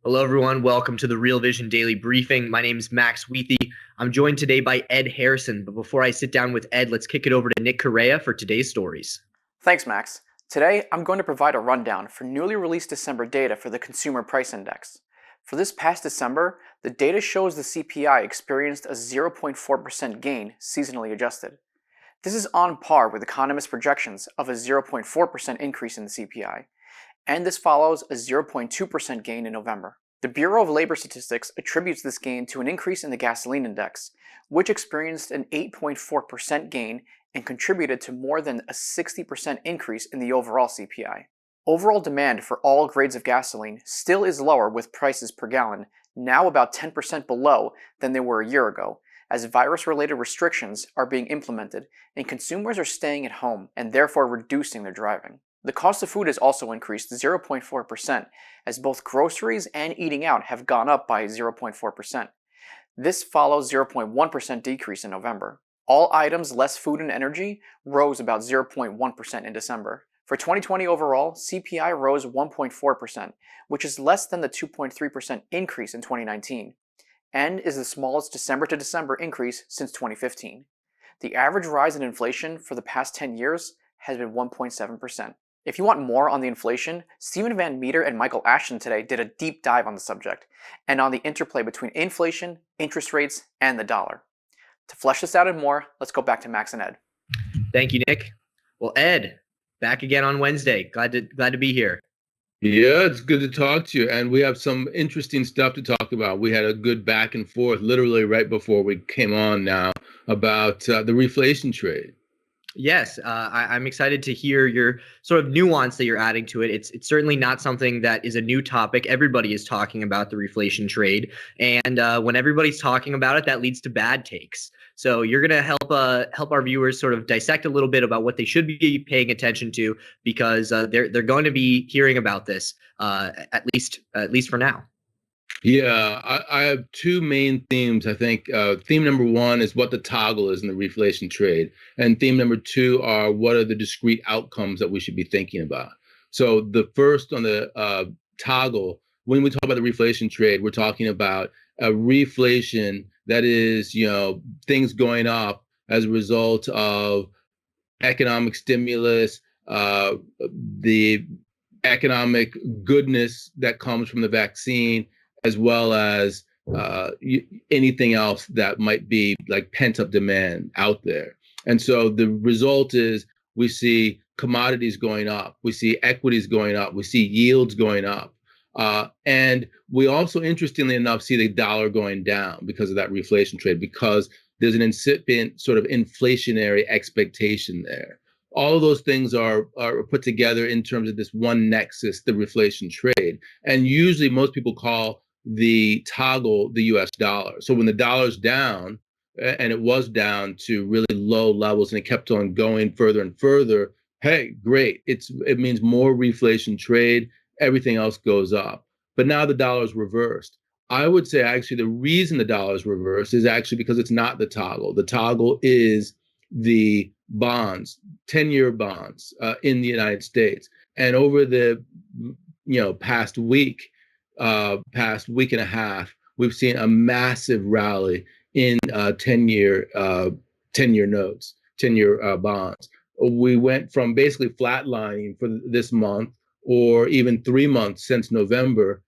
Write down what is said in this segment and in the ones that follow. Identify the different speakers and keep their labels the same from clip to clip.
Speaker 1: Hello, everyone. Welcome to the Real Vision Daily Briefing. My name is Max Wiethe. I'm joined today by Ed Harrison. But before I sit down with Ed, let's kick it over to Nick Correa for today's stories.
Speaker 2: Thanks, Max. Today, I'm going to provide a rundown for newly released December data for the Consumer Price Index. For this past December, the data shows the CPI experienced a 0.4% gain, seasonally adjusted. This is on par with economists' projections of a 0.4% increase in the CPI, and this follows a 0.2% gain in November. The Bureau of Labor Statistics attributes this gain to an increase in the gasoline index, which experienced an 8.4% gain and contributed to more than a 60% increase in the overall CPI. Overall demand for all grades of gasoline still is lower, with prices per gallon now about 10% below than they were a year ago, as virus-related restrictions are being implemented and consumers are staying at home and therefore reducing their driving. The cost of food has also increased 0.4%, as both groceries and eating out have gone up by 0.4%. This follows 0.1% decrease in November. All items less food and energy rose about 0.1% in December. For 2020 overall, CPI rose 1.4%, which is less than the 2.3% increase in 2019, and is the smallest December to December increase since 2015. The average rise in inflation for the past 10 years has been 1.7%. If you want more on the inflation, Stephen Van Meter and Michael Ashton today did a deep dive on the subject and on the interplay between inflation, interest rates, and the dollar. To flesh this out and more, let's go back to Max and Ed.
Speaker 1: Thank you, Nick. Well, Ed, back again on Wednesday. Glad to be here.
Speaker 3: Yeah, it's good to talk to you. And we have some interesting stuff to talk about. We had a good back and forth literally right before we came on now about the reflation trade.
Speaker 1: Yes, I'm excited to hear your sort of nuance that you're adding to it. It's certainly not something that is a new topic. Everybody is talking about the reflation trade, and when everybody's talking about it, that leads to bad takes. So you're going to help our viewers sort of dissect a little bit about what they should be paying attention to, because they're going to be hearing about this at least for now.
Speaker 3: Yeah, I have two main themes. I think theme number one is what the toggle is in the reflation trade. And theme number two are what are the discrete outcomes that we should be thinking about. So the first on the toggle, when we talk about the reflation trade, we're talking about a reflation that is, things going up as a result of economic stimulus, the economic goodness that comes from the vaccine, as well as anything else that might be like pent-up demand out there. And so the result is we see commodities going up, we see equities going up, we see yields going up. And we also, interestingly enough, see the dollar going down because of that reflation trade, because there's an incipient sort of inflationary expectation there. All of those things are put together in terms of this one nexus, the reflation trade. And usually most people call the toggle the US dollar. So when the dollar's down, and it was down to really low levels and it kept on going further and further, hey, great. It means more reflation trade, everything else goes up. But now the dollar's reversed. I would say actually the reason the dollar's reversed is actually because it's not the toggle. The toggle is the bonds, 10-year bonds in the United States. And over the past week and a half, we've seen a massive rally in 10-year notes, 10-year bonds. We went from basically flatlining for this month, or even 3 months since November,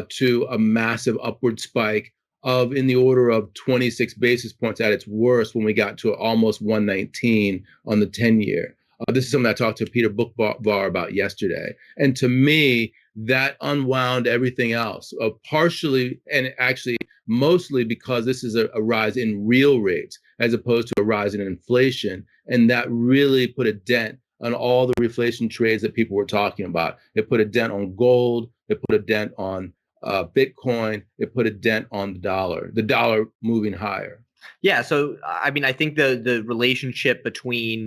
Speaker 3: to a massive upward spike of in the order of 26 basis points at its worst when we got to almost 119 on the 10-year. This is something I talked to Peter Bookvar about yesterday. And to me, that unwound everything else, partially and actually mostly because this is a rise in real rates as opposed to a rise in inflation. And that really put a dent on all the reflation trades that people were talking about. It put a dent on gold. It put a dent on Bitcoin. It put a dent on the dollar moving higher.
Speaker 1: Yeah, so I mean, I think the relationship between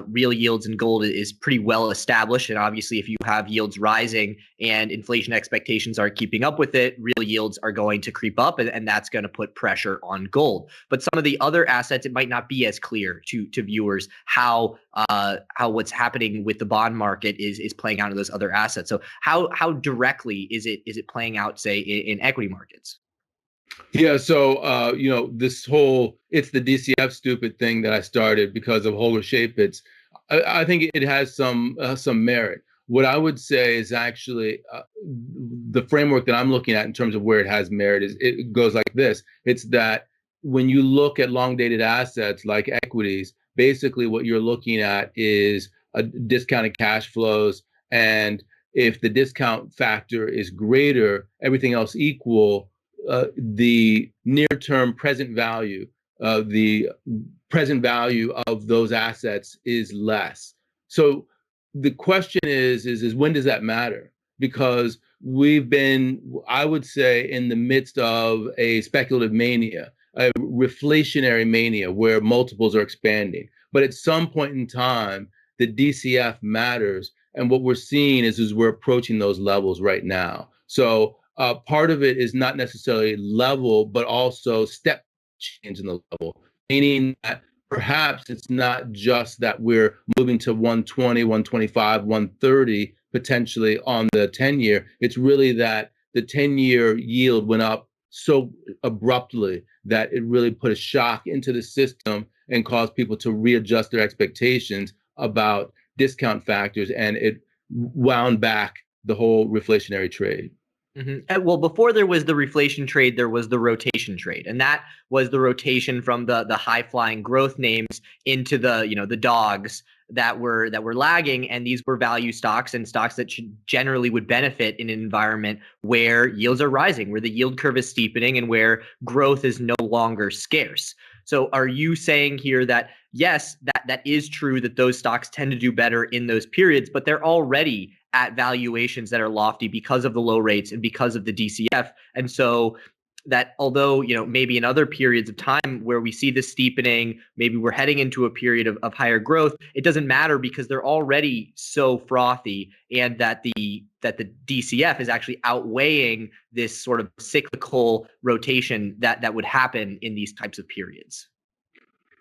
Speaker 1: real yields and gold is pretty well established, and obviously, if you have yields rising and inflation expectations are keeping up with it, real yields are going to creep up, and that's going to put pressure on gold. But some of the other assets, it might not be as clear to viewers how what's happening with the bond market is playing out in those other assets. So how directly is it playing out, say, in equity markets?
Speaker 3: Yeah, so this whole it's the DCF stupid thing that I started because of Holger Shapitz. I think it has some merit. What I would say is actually the framework that I'm looking at in terms of where it has merit is it goes like this. It's that when you look at long dated assets like equities, basically what you're looking at is a discounted cash flows, and if the discount factor is greater, everything else equal, the near-term the present value of those assets is less. So the question is when does that matter? Because we've been, I would say, in the midst of a speculative mania, a reflationary mania where multiples are expanding. But at some point in time, the DCF matters. And what we're seeing is we're approaching those levels right now. So part of it is not necessarily level, but also step change in the level, meaning that perhaps it's not just that we're moving to 120, 125, 130 potentially on the 10-year. It's really that the 10-year yield went up so abruptly that it really put a shock into the system and caused people to readjust their expectations about discount factors, and it wound back the whole reflationary trade.
Speaker 1: Well, before there was the reflation trade, there was the rotation trade, and that was the rotation from the high flying growth names into the dogs that were lagging, and these were value stocks and stocks that generally would benefit in an environment where yields are rising, where the yield curve is steepening, and where growth is no longer scarce. So, are you saying here that yes, that is true that those stocks tend to do better in those periods, but they're already at valuations that are lofty because of the low rates and because of the DCF. And so that although, maybe in other periods of time where we see this steepening, maybe we're heading into a period of higher growth, it doesn't matter because they're already so frothy, and that the DCF is actually outweighing this sort of cyclical rotation that would happen in these types of periods.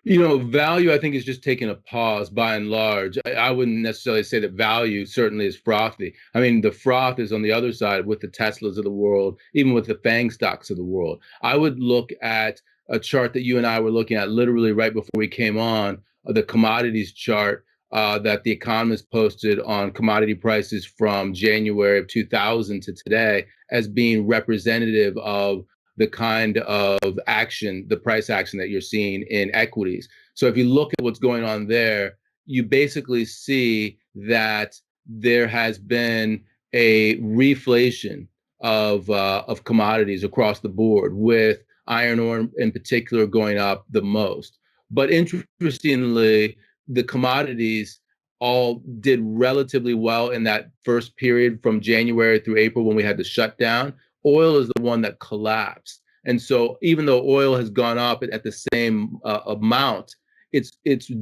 Speaker 3: Value, I think, is just taking a pause by and large. I wouldn't necessarily say that value certainly is frothy. I mean, the froth is on the other side with the Teslas of the world, even with the FANG stocks of the world. I would look at a chart that you and I were looking at literally right before we came on, the commodities chart that the Economist posted on commodity prices from January of 2000 to today as being representative of the kind of action, the price action that you're seeing in equities. So if you look at what's going on there, you basically see that there has been a reflation of commodities across the board, with iron ore in particular going up the most. But interestingly, the commodities all did relatively well in that first period from January through April when we had the shutdown. Oil is the one that collapsed. And so even though oil has gone up at the same amount, it's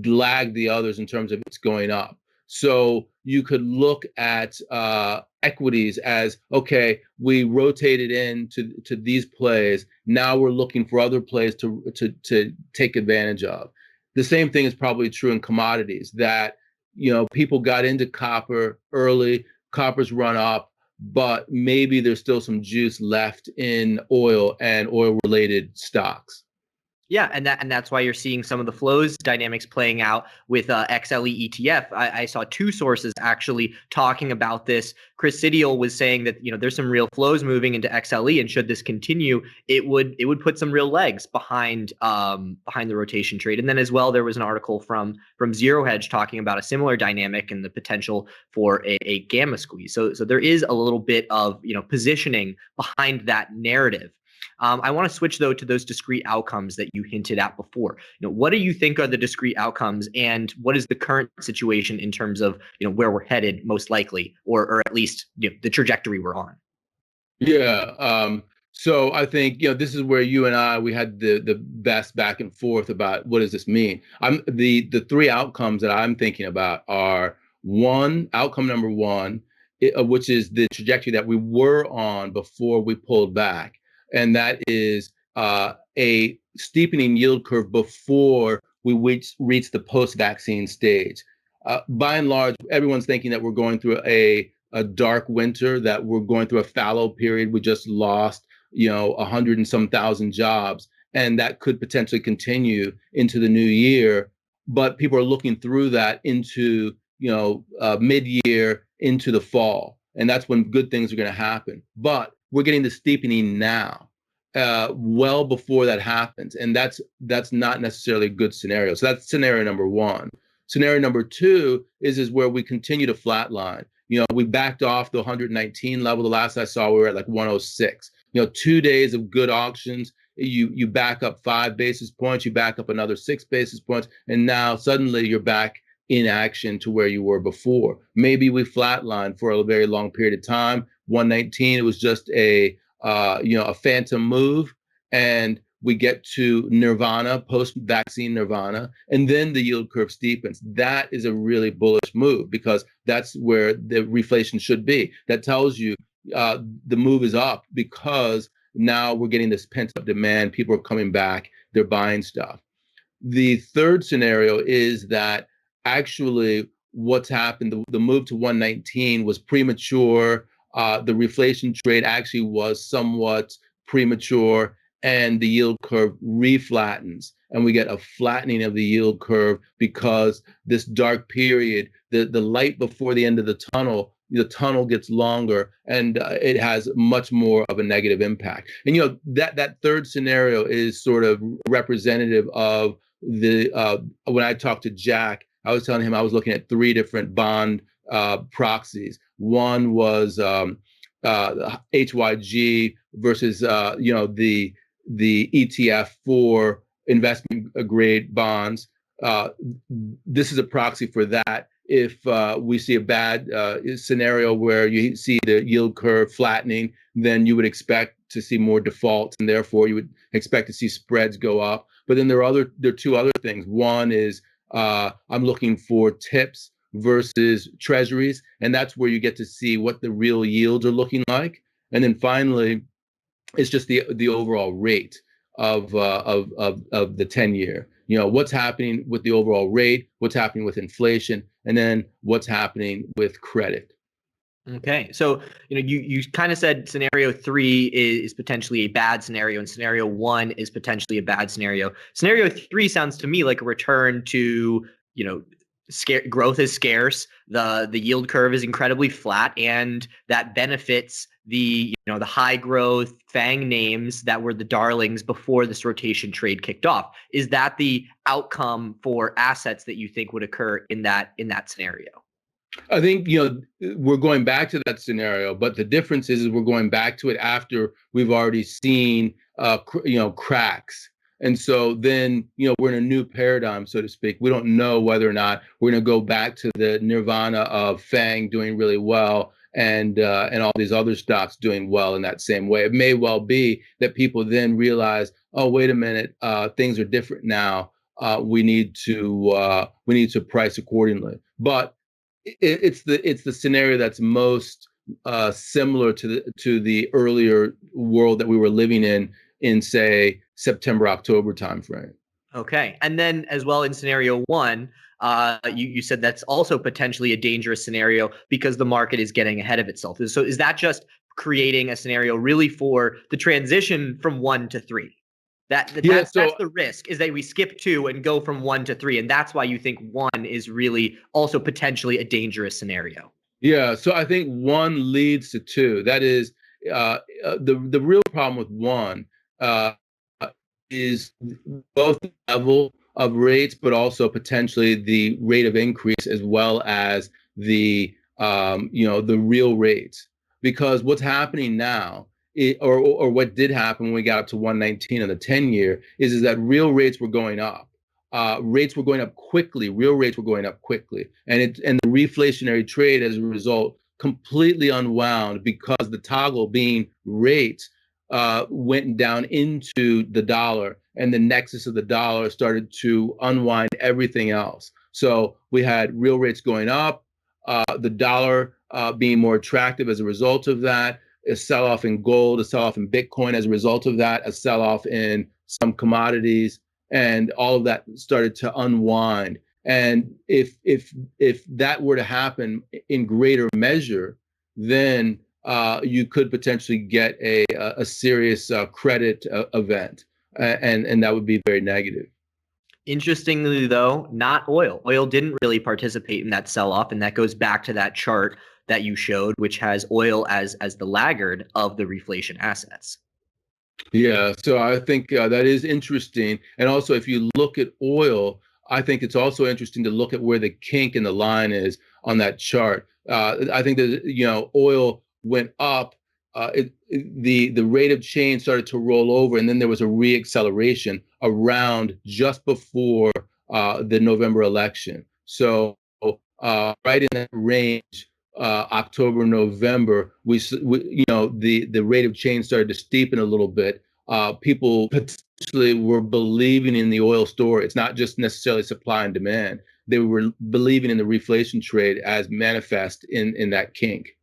Speaker 3: lagged the others in terms of it's going up. So you could look at equities as, okay, we rotated into these plays. Now we're looking for other plays to take advantage of. The same thing is probably true in commodities, that people got into copper early, copper's run up, but maybe there's still some juice left in oil and oil related stocks.
Speaker 1: Yeah, and that's why you're seeing some of the flows dynamics playing out with XLE ETF. I saw two sources actually talking about this. Chris Sidiel was saying that there's some real flows moving into XLE, and should this continue, it would put some real legs behind the rotation trade. And then as well, there was an article from Zero Hedge talking about a similar dynamic and the potential for a gamma squeeze. So there is a little bit of positioning behind that narrative. I want to switch though to those discrete outcomes that you hinted at before. What do you think are the discrete outcomes, and what is the current situation in terms of where we're headed most likely, or at least the trajectory we're on?
Speaker 3: Yeah. So I think, this is where you and I, we had the best back and forth about what does this mean. The three outcomes that I'm thinking about are one, outcome number one, which is the trajectory that we were on before we pulled back, and that is a steepening yield curve before we reach the post-vaccine stage. By and large, everyone's thinking that we're going through a dark winter, that we're going through a fallow period. We just lost 100 and some thousand jobs, and that could potentially continue into the new year. But people are looking through that into mid-year into the fall, and that's when good things are going to happen. But we're getting the steepening now, well before that happens, and that's not necessarily a good scenario. So that's scenario number one. Scenario number two is where we continue to flatline. We backed off the 119 level. The last I saw, we were at like 106. 2 days of good auctions. You back up 5 basis points, you back up another 6 basis points, and now suddenly you're back in action to where you were before. Maybe we flatlined for a very long period of time. 119, it was just a phantom move, and we get to nirvana, post-vaccine nirvana, and then the yield curve steepens. That is a really bullish move because that's where the reflation should be. That tells you the move is up because now we're getting this pent-up demand. People are coming back. They're buying stuff. The third scenario is that actually what's happened, the move to 119 was premature. The reflation trade actually was somewhat premature, and the yield curve reflattens, and we get a flattening of the yield curve because this dark period, the light before the end of the tunnel gets longer, and it has much more of a negative impact. And that third scenario is sort of representative of the when I talked to Jack, I was telling him I was looking at 3 different bond proxies. One was HYG versus the ETF for investment grade bonds. This is a proxy for that. If we see a bad scenario where you see the yield curve flattening, then you would expect to see more defaults, and therefore you would expect to see spreads go up. But then there are 2 other things. One is I'm looking for tips versus treasuries, and that's where you get to see what the real yields are looking like. And then finally, it's just the overall rate of the 10-year. What's happening with the overall rate, what's happening with inflation, and then what's happening with credit.
Speaker 1: Okay, so you kind of said scenario 3 is potentially a bad scenario, and scenario 1 is potentially a bad scenario. Scenario 3 sounds to me like a return to growth is scarce, the yield curve is incredibly flat, and that benefits the the high growth FANG names that were the darlings before this rotation trade kicked off. Is that the outcome for assets that you think would occur in that scenario?
Speaker 3: I think we're going back to that scenario, but the difference is we're going back to it after we've already seen cracks, and so then we're in a new paradigm, so to speak. We don't know whether or not we're going to go back to the nirvana of FANG doing really well and all these other stocks doing well in that same way. It may well be that people then realize, oh, wait a minute, things are different now. We need to price accordingly, but it's the scenario that's most similar to the earlier world that we were living in say September, October timeframe.
Speaker 1: Okay, and then as well in scenario 1, you said that's also potentially a dangerous scenario because the market is getting ahead of itself. So is that just creating a scenario really for the transition from 1 to 3? That's the risk, is that we skip 2 and go from 1 to 3, and that's why you think 1 is really also potentially a dangerous scenario.
Speaker 3: Yeah, so I think 1 leads to 2. That is the real problem with 1 is both the level of rates, but also potentially the rate of increase as well as the the real rates. Because what's happening now, or what did happen when we got up to 119 on the 10-year, is that real rates were going up. Rates were going up quickly. Real rates were going up quickly, and the reflationary trade as a result completely unwound because the toggle being rates went down into the dollar, and the nexus of the dollar started to unwind everything else. So we had real rates going up, the dollar being more attractive as a result of that, a sell-off in gold, a sell-off in Bitcoin as a result of that, a sell-off in some commodities, and all of that started to unwind. And if that were to happen in greater measure, then you could potentially get a serious credit event, and that would be very negative.
Speaker 1: Interestingly, though, not oil. Oil didn't really participate in that sell-off, and that goes back to that chart that you showed, which has oil as the laggard of the reflation assets.
Speaker 3: Yeah, so I think that is interesting. And also, if you look at oil, I think it's also interesting to look at where the kink in the line is on that chart. I think that oil went up, the rate of change started to roll over, and then there was a reacceleration around just before the November election. So right in that range, October, November, the rate of change started to steepen a little bit. People potentially were believing in the oil story. It's not just necessarily supply and demand. They were believing in the reflation trade as manifest in that kink.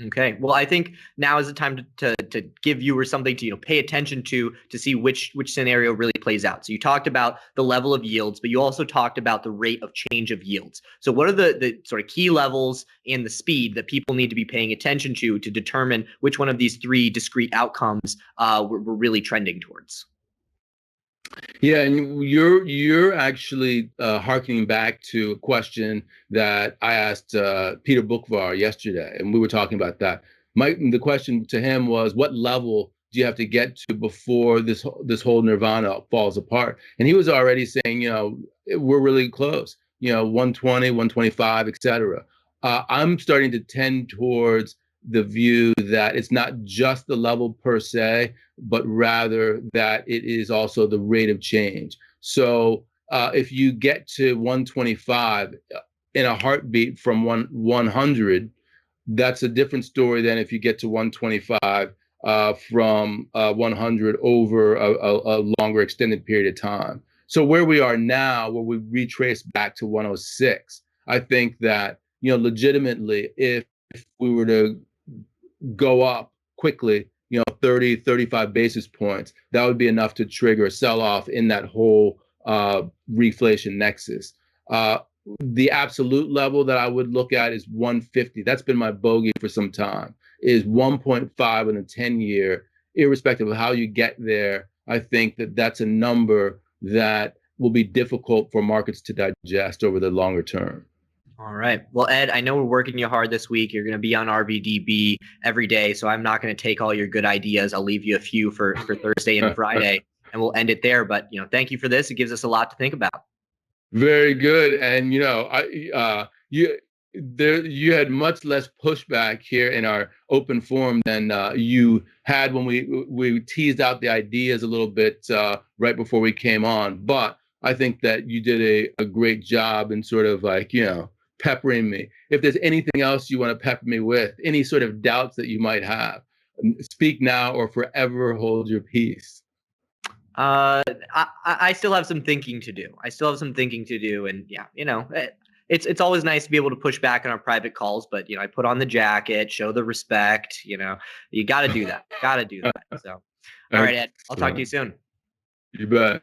Speaker 1: Okay. Well, I think now is the time to give viewers something to pay attention to see which scenario really plays out. So you talked about the level of yields, but you also talked about the rate of change of yields. So what are the sort of key levels and the speed that people need to be paying attention to determine which one of these three discrete outcomes we're really trending towards?
Speaker 3: Yeah, and you're actually harkening back to a question that I asked Peter Bookvar yesterday, and we were talking about that. The question to him was, what level do you have to get to before this whole nirvana falls apart? And he was already saying, we're really close, 120, 125, et cetera. I'm starting to tend towards the view that it's not just the level per se, but rather that it is also the rate of change. So if you get to 125 in a heartbeat from 100, that's a different story than if you get to 125 from 100 over a longer extended period of time. So where we are now, where we retrace back to 106, I think that legitimately, if we were to go up quickly, 30, 35 basis points, that would be enough to trigger a sell-off in that whole reflation nexus. The absolute level that I would look at is 150. That's been my bogey for some time, is 1.5 in a 10-year, irrespective of how you get there. I think that that's a number that will be difficult for markets to digest over the longer term.
Speaker 1: All right. Well, Ed, I know we're working you hard this week. You're going to be on RVDB every day, so I'm not going to take all your good ideas. I'll leave you a few for Thursday and Friday, and we'll end it there. But thank you for this. It gives us a lot to think about.
Speaker 3: Very good. And you had much less pushback here in our open forum than you had when we teased out the ideas a little bit right before we came on. But I think that you did a great job in sort of peppering me. If there's anything else you want to pepper me with, any sort of doubts that you might have, speak now or forever hold your peace.
Speaker 1: I still have some thinking to do. And it's always nice to be able to push back on our private calls, but I put on the jacket, show the respect. You got to do that. So, all right, Ed, I'll talk to you soon.
Speaker 3: You bet.